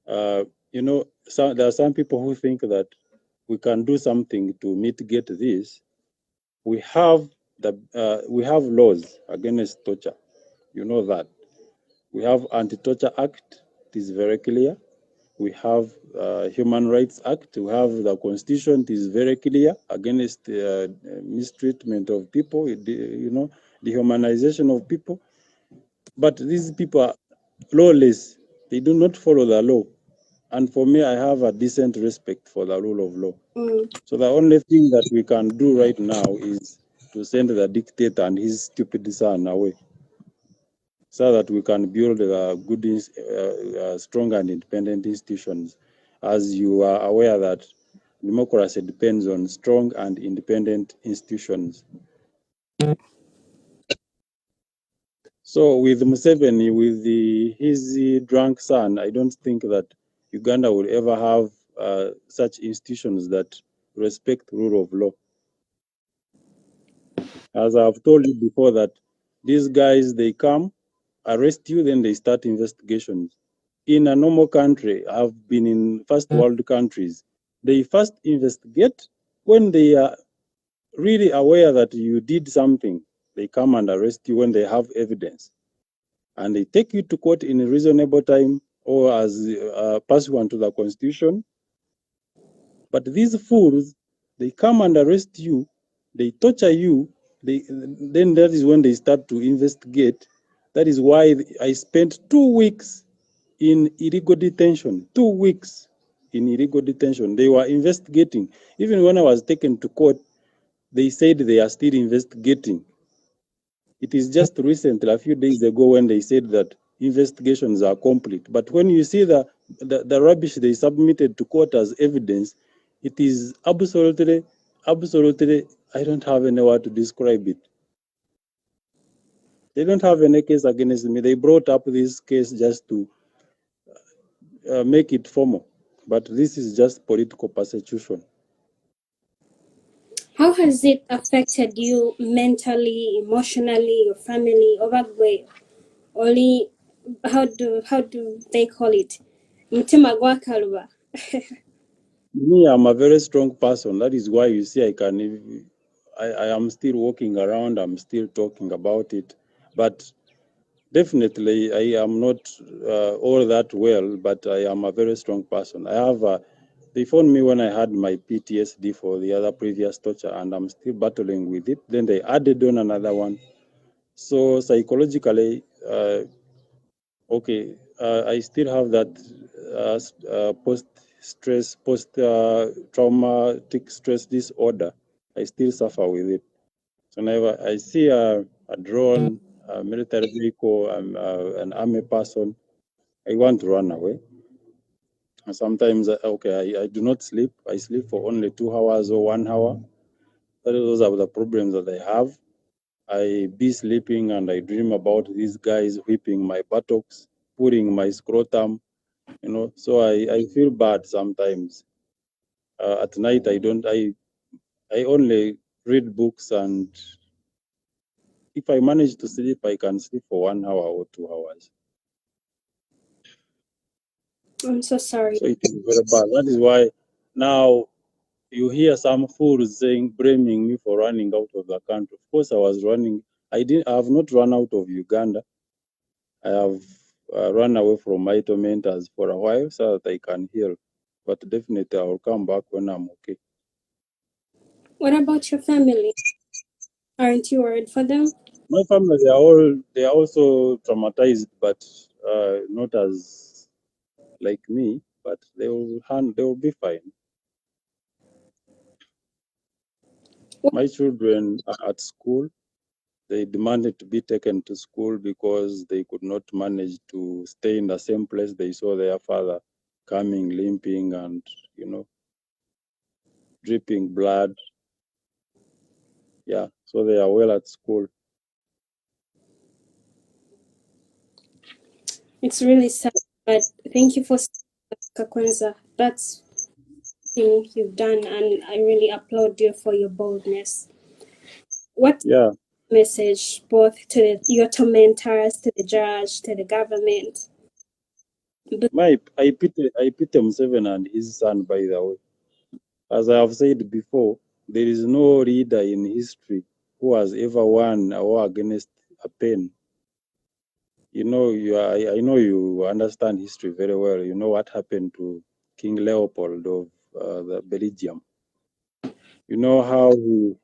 there are some people who think that we can do something to mitigate this. We have laws against torture. You know that. We have Anti-Torture Act. It is very clear. We have Human Rights Act. We have the Constitution. It is very clear against mistreatment of people. Dehumanization of people. But these people are lawless. They do not follow the law. And for me, I have a decent respect for the rule of law. So the only thing that we can do right now is to send the dictator and his stupid son away, so that we can build good, strong and independent institutions. As you are aware that democracy depends on strong and independent institutions. So with Museveni, with his drunk son, I don't think that Uganda will ever have such institutions that respect rule of law. As I've told you before, that these guys, they come, arrest you, then they start investigations. In a normal country, I've been in first world countries, they first investigate when they are really aware that you did something. They come and arrest you when they have evidence. And they take you to court in a reasonable time or as pursuant to the Constitution. But these fools, they come and arrest you, they torture you, then that is when they start to investigate. That is why I spent 2 weeks in illegal detention. 2 weeks in illegal detention. They were investigating. Even when I was taken to court, they said they are still investigating. It is just recently, a few days ago, when they said that investigations are complete. But when you see the rubbish they submitted to court as evidence, it is absolutely, I don't have any word to describe it. They don't have any case against me. They brought up this case just to make it formal. But this is just political persecution. How has it affected you mentally, emotionally, your family, Obagwe? Only how do they call it? Mutima gwakaluba. Me, I'm a very strong person. That is why you see I am still walking around. I'm still talking about it. But definitely, I am not all that well, but I am a very strong person. They found me when I had my PTSD for the other previous torture, and I'm still battling with it. Then they added on another one. So psychologically, I still have that post-traumatic stress disorder. I still suffer with it. So whenever I see a drone, a military vehicle, an army person, I want to run away. And sometimes, I do not sleep. I sleep for only 2 hours or 1 hour. Those are the problems that I have. I be sleeping and I dream about these guys whipping my buttocks, putting my scrotum, So I feel bad sometimes. At night, I only read books, and if I manage to sleep, I can sleep for 1 hour or 2 hours. I'm so sorry. So it is very bad. That is why now you hear some fools blaming me for running out of the country. Of course, I was running. I have not run out of Uganda. I have run away from my tormentors for a while so that I can heal. But definitely I will come back when I'm okay. What about your family? Aren't you worried for them? My family, they are also traumatized, but not as like me. But they will be fine. My children are at school. They demanded to be taken to school because they could not manage to stay in the same place. They saw their father coming, limping, and dripping blood. Yeah, so they are well at school. It's really sad, but thank you for Kakwenza. That's thing you've done, and I really applaud you for your boldness. What Yeah, message both to your tormentors, to the judge, to the government? I pity Museveni and his son, by the way. As I have said before, there is no leader in history who has ever won a war against a pen. I know you understand history very well. You know what happened to King Leopold of the Belgium. You know how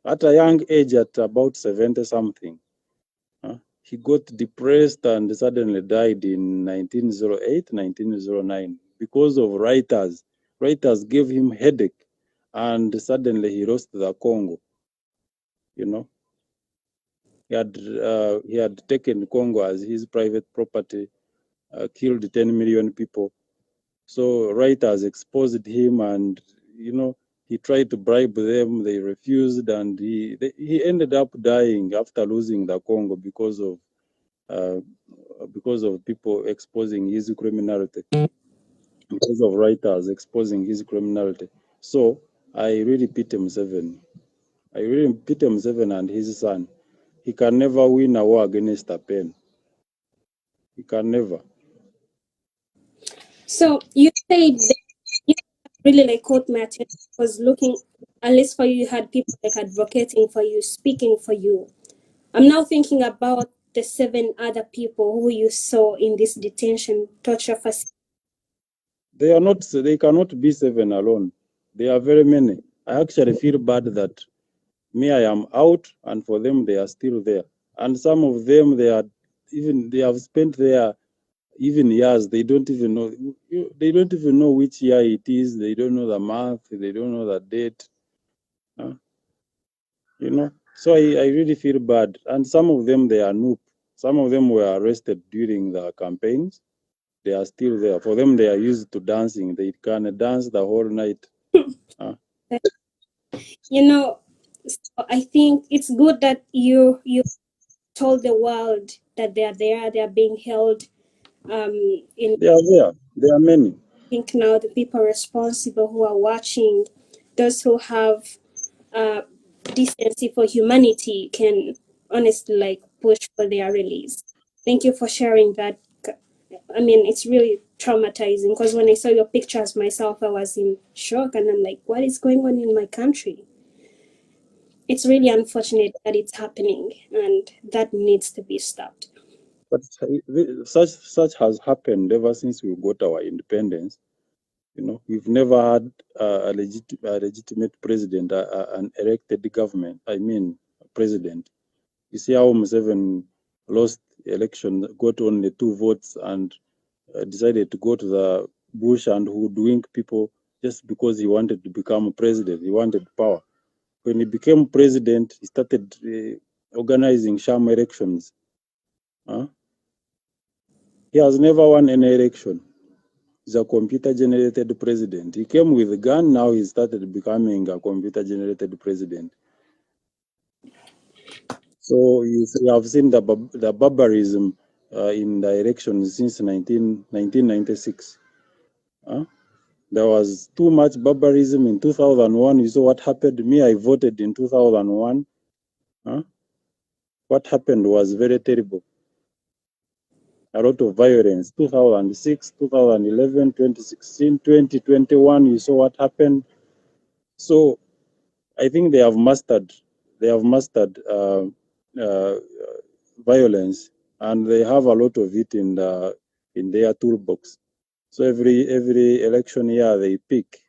at a young age, at about 70 something, he got depressed and suddenly died in 1908, 1909 because of writers. Writers gave him headache, and suddenly he lost the Congo. He had taken Congo as his private property, killed 10 million people. So writers exposed him, and he tried to bribe them. They refused, and he ended up dying after losing the Congo because of people exposing his criminality, because of writers exposing his criminality. So I really pity Museveni. I really pity Museveni and his son. He can never win a war against a pen. He can never. So you said that you really like court matter was looking, at least for you, you had people like advocating for you, speaking for you. I'm now thinking about the 7 other people who you saw in this detention torture facility. They cannot be 7 alone. There are very many. I actually feel bad that me, I am out, and for them, they are still there. And some of them, they have spent there even years. They don't even know. They don't even know which year it is. They don't know the month. They don't know the date. So I really feel bad. And some of them, they are noob. Some of them were arrested during the campaigns. They are still there. For them, they are used to dancing. They can dance the whole night. So I think it's good that you told the world that they are there, they are being held. In They are there. There are many. I think now the people responsible who are watching, those who have decency for humanity, can honestly like push for their release. Thank you for sharing that. I mean, it's really traumatizing because when I saw your pictures myself, I was in shock, and I'm like, what is going on in my country? It's really unfortunate that it's happening, and that needs to be stopped. But such has happened ever since we got our independence. We've never had a legitimate president, an elected government. I mean, president. You see how Museveni lost election, got only 2 votes, and decided to go to the bush and hoodwink people just because he wanted to become president. He wanted power. When he became president, he started organizing sham elections. He has never won any election. He's a computer-generated president. He came with a gun. Now he started becoming a computer-generated president. So you have seen the barbarism in the elections since 1996. There was too much barbarism in 2001. You saw what happened. Me, I voted in 2001. What happened was very terrible. A lot of violence. 2006, 2011, 2016, 2021. You saw what happened. So I think they have mastered violence. and they have a lot of it in their toolbox. So every election year they pick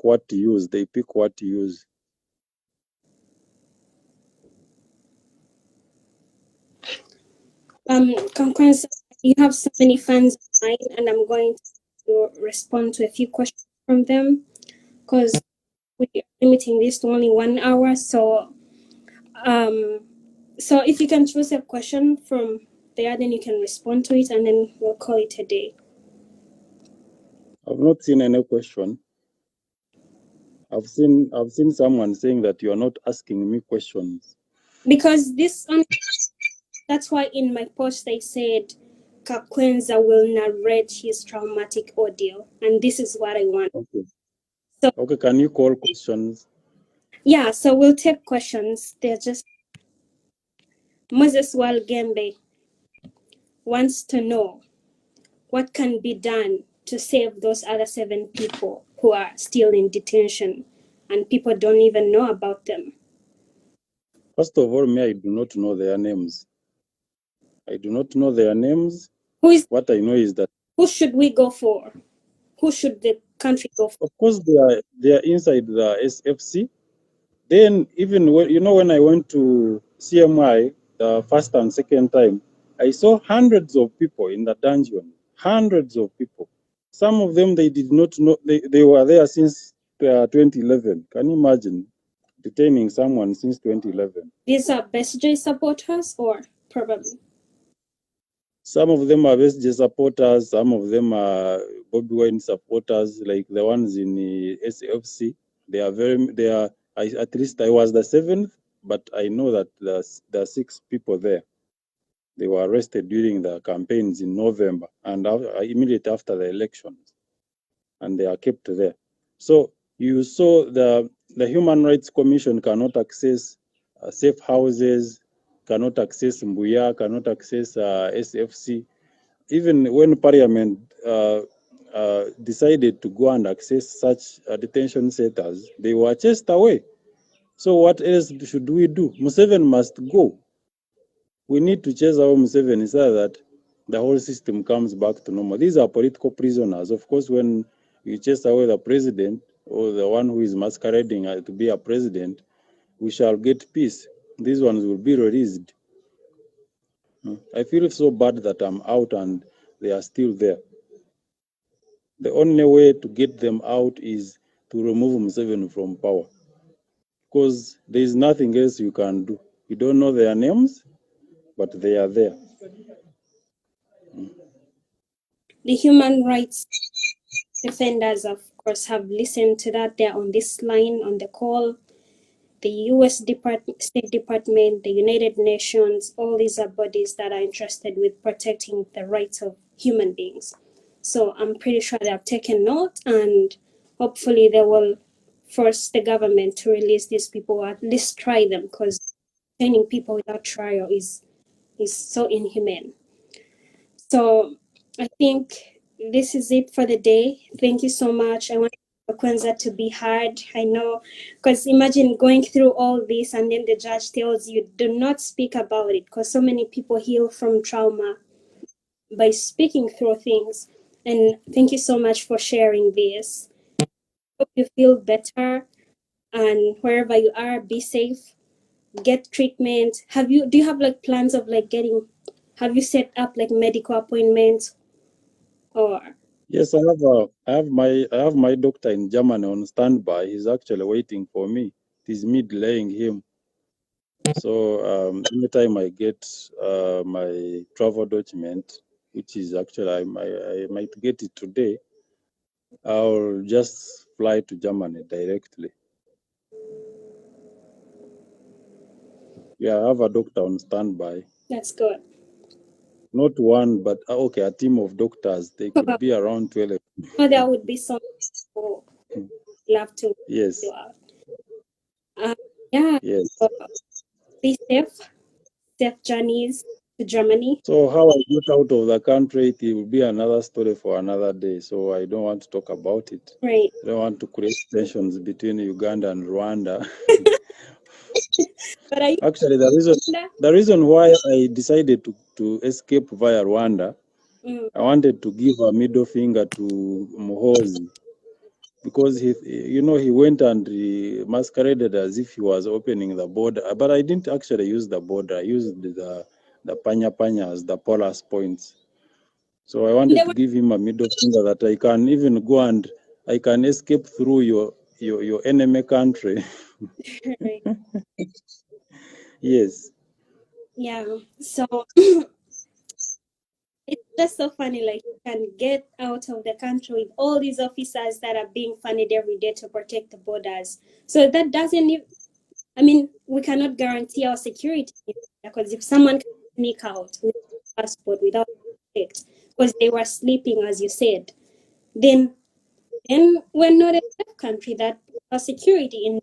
what to use. They pick what to use. Kakwenza, you have so many fans online, and I'm going to respond to a few questions from them because we are limiting this to only 1 hour. So if you can choose a question from there, then you can respond to it, and then we'll call it a day. I've not seen any question. I've seen someone saying that you are not asking me questions. Because that's why in my post I said Kakwenza will narrate his traumatic ordeal, and this is what I want. Okay. So okay, can you call questions? Yeah, so we'll take questions. They're just Moses Walgembe wants to know what can be done to save those other 7 people who are still in detention and people don't even know about them. First of all, I do not know their names. I do not know their names. What I know is that who should we go for? Who should the country go for? Of course, they are inside the SFC. Then even when I went to CMI the first and second time, I saw hundreds of people in the dungeon. Hundreds of people. Some of them they did not know they were there since 2011. Can you imagine detaining someone since 2011? These are BSJ supporters or probably? Some of them are BSJ supporters. Some of them are Bobby Wine supporters, like the ones in the SFC. At least I was the 7th, but I know that there are 6 people there. They were arrested during the campaigns in November and immediately after the elections, and they are kept there. So you saw the Human Rights Commission cannot access safe houses, cannot access Mbuya, cannot access SFC. Even when Parliament decided to go and access such detention centers, they were chased away. So what else should we do? Museveni must go. We need to chase away Museveni so that the whole system comes back to normal. These are political prisoners. Of course, when you chase away the president or the one who is masquerading to be a president, we shall get peace. These ones will be released. I feel so bad that I'm out and they are still there. The only way to get them out is to remove Museveni from power, because there is nothing else you can do. You don't know their names, but they are there. The human rights defenders, of course, have listened to that. They're on this line, on the call. The US State Department, the United Nations, all these are bodies that are interested with protecting the rights of human beings. So I'm pretty sure they have taken note, and hopefully they will force the government to release these people, or at least try them, because detaining people without trial is so inhumane. So I think this is it for the day. Thank you so much. I want Kakwenza to be heard. I know, because imagine going through all this and then the judge tells you do not speak about it, because so many people heal from trauma by speaking through things. And thank you so much for sharing this. Hope you feel better, and wherever you are, be safe, get treatment. Do you have like plans of like have you set up like medical appointments or? Yes, I have my doctor in Germany on standby. He's actually waiting for me. It is me delaying him. So anytime I get my travel document, which is actually I might get it today, I'll just fly to Germany directly. Yeah, I have a doctor on standby. That's good. Not one, but okay, a team of doctors. They could be around 12. Oh, there would be some people love to Yes. do out. Yeah. Yes. So be safe journeys to Germany. So how I got out of the country, it will be another story for another day. So I don't want to talk about it. Right. I don't want to create tensions between Uganda and Rwanda. But are you Actually, the reason why I decided to escape via Rwanda, I wanted to give a middle finger to Muhoozi, because he went and he masqueraded as if he was opening the border, but I didn't actually use the border. I used the panya panya as the polaris points. So I wanted to give him a middle finger that I can even go and I can escape through your enemy country. Yes. Yeah. So it's just so funny, like you can get out of the country with all these officers that are being funded every day to protect the borders. So that doesn't even, I mean, we cannot guarantee our security, because if someone can sneak out with a passport without checked, because they were sleeping, as you said, then we're not a safe country that our security in.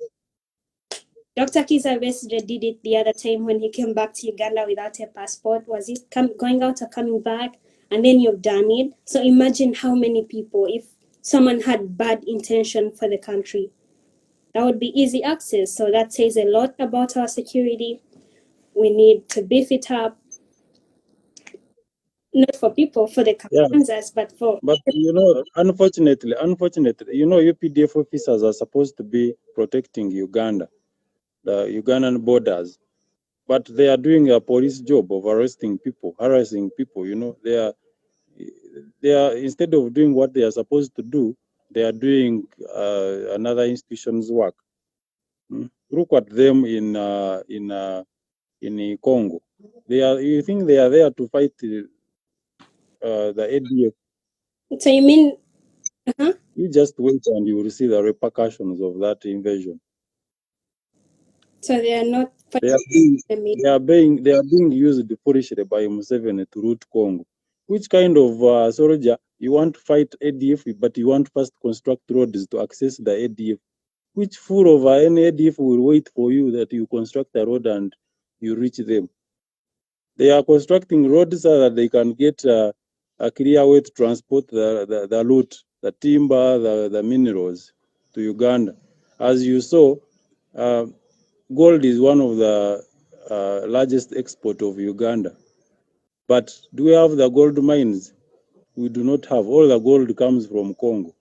Dr. Kizza Besigye did it the other time when he came back to Uganda without a passport. Was he going out or coming back? And then you've done it. So imagine how many people, if someone had bad intention for the country, that would be easy access. So that says a lot about our security. We need to beef it up, not for people, for the Kakwenza, but for. But unfortunately, UPDF officers are supposed to be protecting Uganda, the Ugandan borders, but they are doing a police job of arresting people, harassing people. They are instead of doing what they are supposed to do, they are doing another institution's work. Look at them in Congo. You think they are there to fight the ADF? So you mean? You just wait and you will see the repercussions of that invasion. So they are not. They are being used foolishly by Museveni to root Congo. Which kind of soldier you want to fight ADF, but you want to first construct roads to access the ADF? Which fool of any ADF will wait for you that you construct a road and you reach them? They are constructing roads so that they can get a clear way to transport the loot, the timber, the minerals to Uganda. As you saw, gold is one of the largest export of Uganda. But do we have the gold mines? We do not have. All the gold comes from Congo.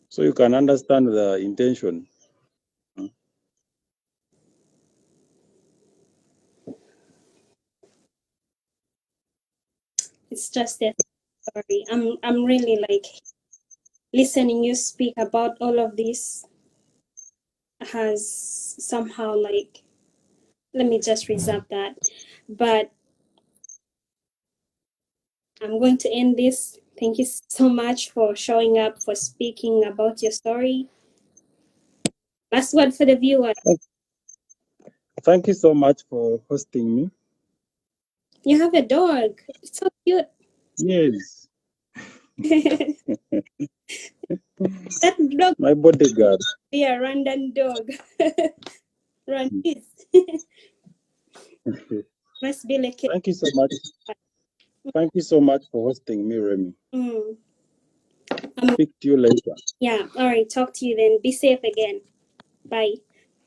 So you can understand the intention. It's just a story. I'm really like listening you speak about all of this has somehow like, let me just reserve that. But I'm going to end this. Thank you so much for showing up, for speaking about your story. Last word for the viewer. Thank you so much for hosting me. You have a dog. It's so cute. Yes. That dog. My bodyguard. Be a random dog. Randis. Must be like. Thank you so much. Thank you so much for hosting me, Remy. Speak to you later. Yeah. All right. Talk to you then. Be safe again. Bye.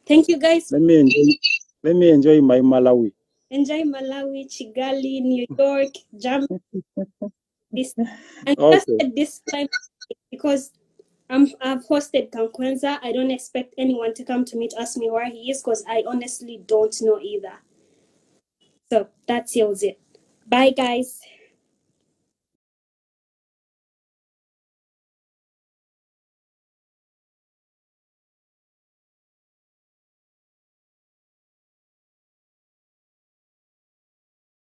Thank you, guys. Let me enjoy my Malawi. Enjoy Malawi, Kigali, New York, Germany. And Okay. just a disclaimer, because I've hosted Kakwenza. I don't expect anyone to come to me to ask me where he is, because I honestly don't know either. So that seals it. Bye, guys.